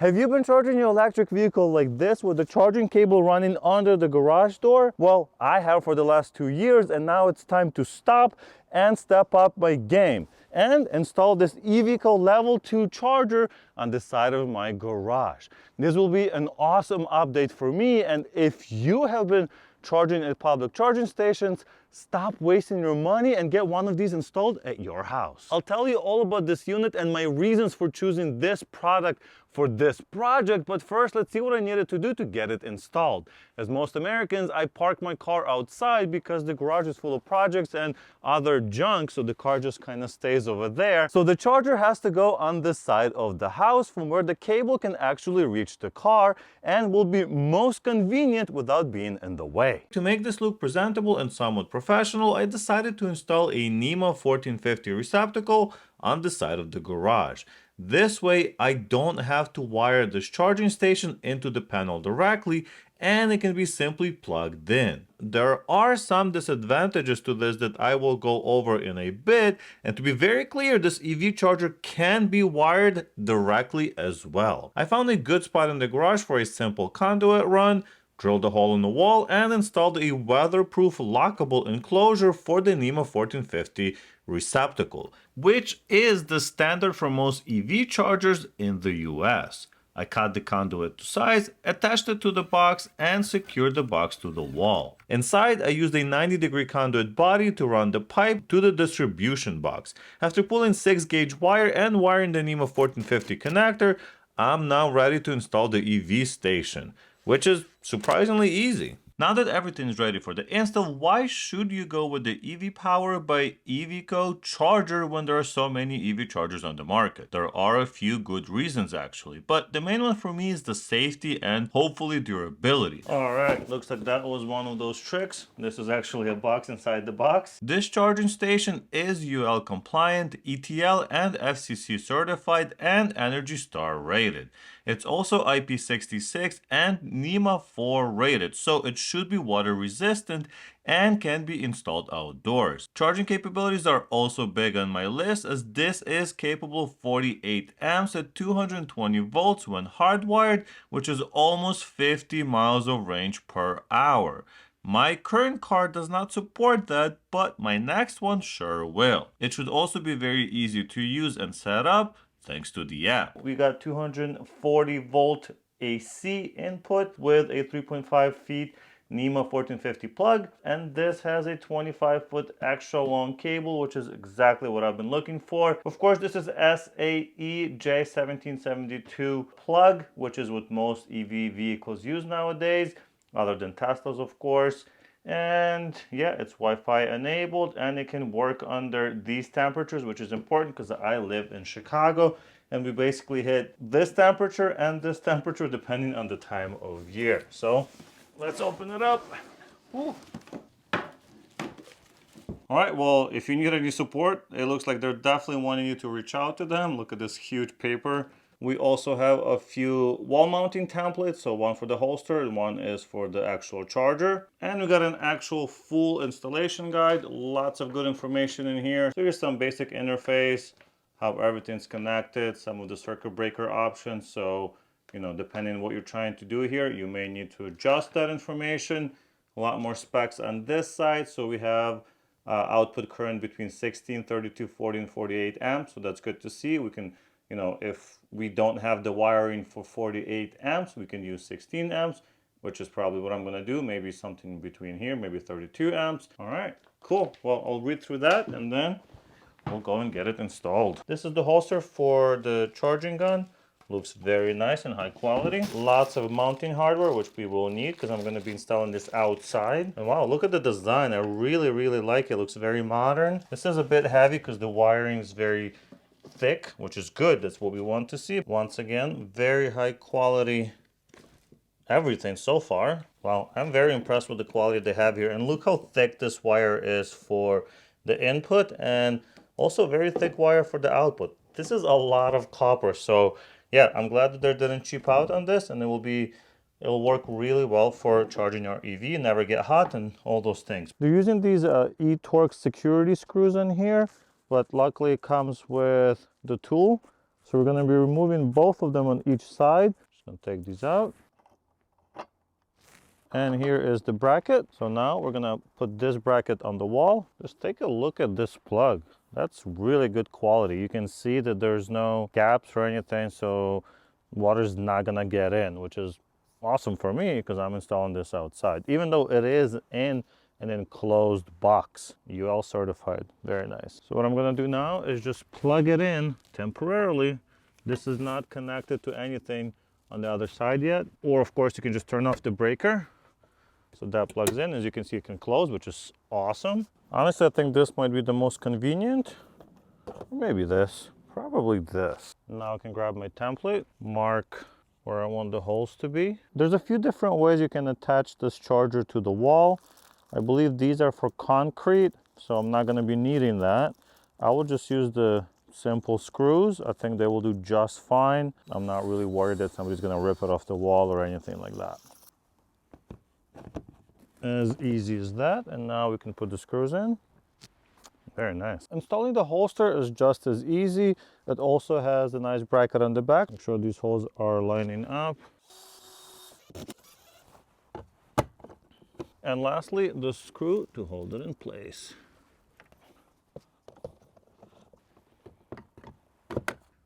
Have you been charging your electric vehicle like this with the charging cable running under the garage door? Well, I have for the last 2 years, and now it's time to stop and step up my game and install this EVIQO Level 2 charger on the side of my garage. This will be an awesome update for me, and if you have been charging at public charging stations, stop wasting your money and get one of these installed at your house. I'll tell you all about this unit and my reasons for choosing this product for this project, but first let's see what I needed to do to get it installed. As most Americans, I park my car outside because the garage is full of projects and other junk, so the car just kind of stays over there. So the charger has to go on the side of the house from where the cable can actually reach the car and will be most convenient without being in the way. To make this look presentable and somewhat professional, I decided to install a Nema 1450 receptacle on the side of the garage. This way, I don't have to wire this charging station into the panel directly, and it can be simply plugged in. There are some disadvantages to this that I will go over in a bit, and to be very clear, this EV charger can be wired directly as well. I found a good spot in the garage for a simple conduit run, drilled a hole in the wall, and installed a weatherproof lockable enclosure for the Nema 1450 receptacle, which is the standard for most EV chargers in the US. I cut the conduit to size, attached it to the box, and secured the box to the wall. Inside, I used a 90-degree conduit body to run the pipe to the distribution box. After pulling 6-gauge wire and wiring the Nema 1450 connector, I'm now ready to install the EV station, which is surprisingly easy. Now that everything is ready for the install, why should you go with the EV Power by EVIQO charger when there are so many EV chargers on the market? There are a few good reasons actually, but the main one for me is the safety and hopefully durability. Alright, looks like that was one of those tricks. This is actually a box inside the box. This charging station is UL compliant, ETL and FCC certified, and Energy Star rated. It's also IP66 and NEMA 4 rated, so it should be water resistant and can be installed outdoors. Charging capabilities are also big on my list, as this is capable of 48 amps at 220 volts when hardwired, which is almost 50 miles of range per hour. My current car does not support that, but my next one sure will. It should also be very easy to use and set up, thanks to the app. We got 240 volt AC input with a 3.5 feet Nema 1450 plug, and this has a 25-foot extra long cable, which is exactly what I've been looking for. Of course, this is SAE J1772 plug, which is what most EV vehicles use nowadays, other than Teslas, of course. And yeah, it's Wi-Fi enabled, and it can work under these temperatures, which is important because I live in Chicago and we basically hit this temperature and this temperature depending on the time of year. So let's open it up. Ooh. All right, well, if you need any support, it looks like they're definitely wanting you to reach out to them. Look at this huge paper. We also have a few wall mounting templates, so one for the holster and one is for the actual charger. And we got an actual full installation guide, lots of good information in here. So here's some basic interface, how everything's connected, some of the circuit breaker options. So, you know, depending on what you're trying to do here, you may need to adjust that information. A lot more specs on this side. So we have output current between 16, 32, 40, and 48 amps. So that's good to see. We can, you know, if we don't have the wiring for 48 amps, we can use 16 amps, which is probably what I'm going to do. Maybe something between here, maybe 32 amps. All right, cool. Well, I'll read through that and then we'll go and get it installed. This is the holster for the charging gun. Looks very nice and high quality. Lots of mounting hardware, which we will need because I'm going to be installing this outside. And wow, look at the design. I really, really like it. It looks very modern. This is a bit heavy because the wiring is very thick, which is good. That's what we want to see. Once again, very high quality everything so far. Wow, I'm very impressed with the quality they have here. And look how thick this wire is for the input, and also very thick wire for the output. This is a lot of copper. So yeah, I'm glad that they didn't cheap out on this, and it'll work really well for charging your EV, never get hot, and all those things. They're using these e-torque security screws in here, but luckily it comes with the tool, So we're gonna be removing both of them on each side. Just gonna take these out. And here is the bracket. So now we're gonna put this bracket on the wall. Just take a look at this plug. That's really good quality. You can see that there's no gaps or anything, so water's not gonna get in, which is awesome for me because I'm installing this outside. Even though it is in an enclosed box, UL certified, very nice. So what I'm gonna do now is just plug it in temporarily. This is not connected to anything on the other side yet. Or of course you can just turn off the breaker. So that plugs in. As you can see, it can close, which is awesome. Honestly, I think this might be the most convenient. Maybe this, probably this. Now I can grab my template, mark where I want the holes to be. There's a few different ways you can attach this charger to the wall. I believe these are for concrete, so I'm not gonna be needing that. I will just use the simple screws. I think they will do just fine. I'm not really worried that somebody's gonna rip it off the wall or anything like that. As easy as that, and now we can put the screws in. Very nice. Installing the holster is just as easy. It also has a nice bracket on the back. Make sure these holes are lining up. And lastly, the screw to hold it in place.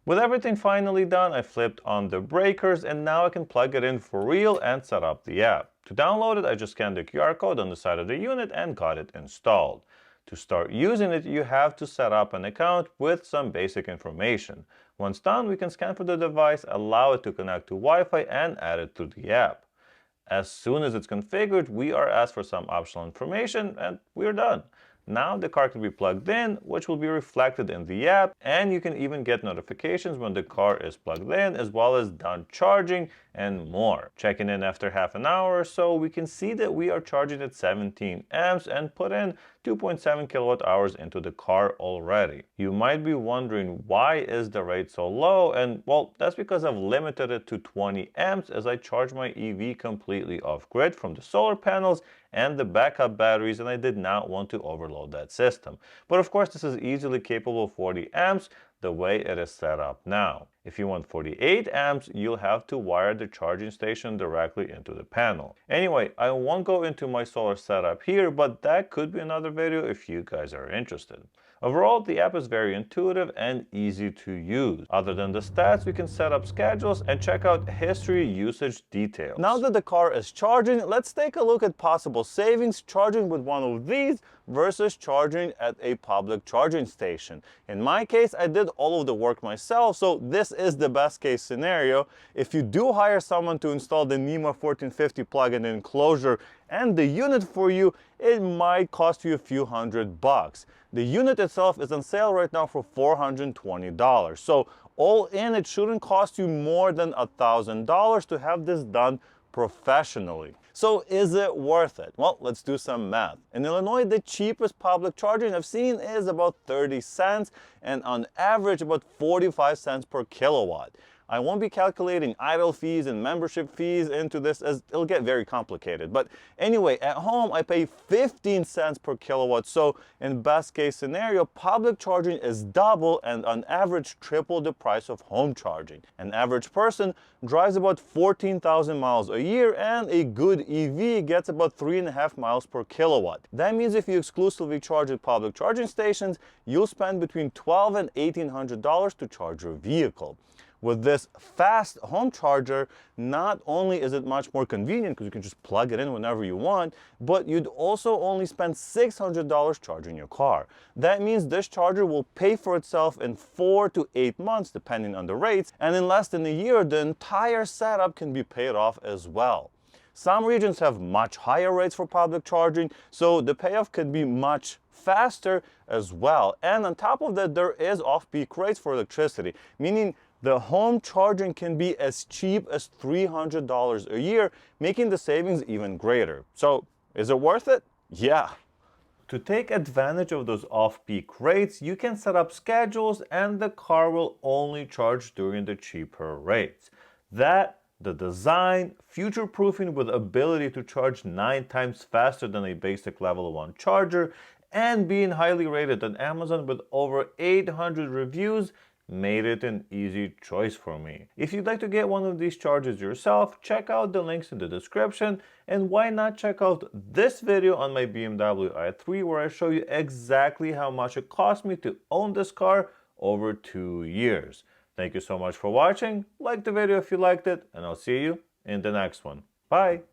With everything finally done, I flipped on the breakers and now I can plug it in for real and set up the app. To download it, I just scanned the QR code on the side of the unit and got it installed. To start using it, you have to set up an account with some basic information. Once done, we can scan for the device, allow it to connect to Wi-Fi and add it to the app. As soon as it's configured, we are asked for some optional information and we're done. Now the car can be plugged in, which will be reflected in the app, and you can even get notifications when the car is plugged in, as well as done charging and more. Checking in after half an hour or so, we can see that we are charging at 17 amps and put in 2.7 kilowatt hours into the car already. You might be wondering, why is the rate so low? And well, that's because I've limited it to 20 amps as I charge my EV completely off grid from the solar panels and the backup batteries, and I did not want to overload that system. But of course, this is easily capable of 40 amps the way it is set up now. If you want 48 amps, you'll have to wire the charging station directly into the panel. Anyway, I won't go into my solar setup here, but that could be another video if you guys are interested. Overall, the app is very intuitive and easy to use. Other than the stats, we can set up schedules and check out history usage details. Now that the car is charging, let's take a look at possible savings charging with one of these versus charging at a public charging station. In my case, I did all of the work myself, so this is the best case scenario. If you do hire someone to install the Nema 1450 plug-in enclosure and the unit for you, it might cost you a few $100. The unit itself is on sale right now for $420. So all in, it shouldn't cost you more than $1,000 to have this done professionally. So is it worth it? Well, let's do some math. In Illinois, the cheapest public charging I've seen is about 30 cents and on average about 45 cents per kilowatt. I won't be calculating idle fees and membership fees into this as it'll get very complicated. But anyway, at home I pay 15 cents per kilowatt. So in best case scenario, public charging is double and on average triple the price of home charging. An average person drives about 14,000 miles a year and a good EV gets about 3.5 miles per kilowatt. That means if you exclusively charge at public charging stations, you'll spend between $1,200 and $1,800 to charge your vehicle. With this fast home charger, not only is it much more convenient because you can just plug it in whenever you want, but you'd also only spend $600 charging your car. That means this charger will pay for itself in 4 to 8 months, depending on the rates, and in less than a year, the entire setup can be paid off as well. Some regions have much higher rates for public charging, so the payoff could be much faster as well. And on top of that, there is off-peak rates for electricity, meaning the home charging can be as cheap as $300 a year, making the savings even greater. So, is it worth it? Yeah. To take advantage of those off-peak rates, you can set up schedules and the car will only charge during the cheaper rates. That, the design, future-proofing with ability to charge 9 times faster than a basic level 1 charger, and being highly rated on Amazon with over 800 reviews, made it an easy choice for me. If you'd like to get one of these chargers yourself, check out the links in the description, and why not check out this video on my BMW i3 where I show you exactly how much it cost me to own this car over 2 years. Thank you so much for watching, like the video if you liked it, and I'll see you in the next one. Bye!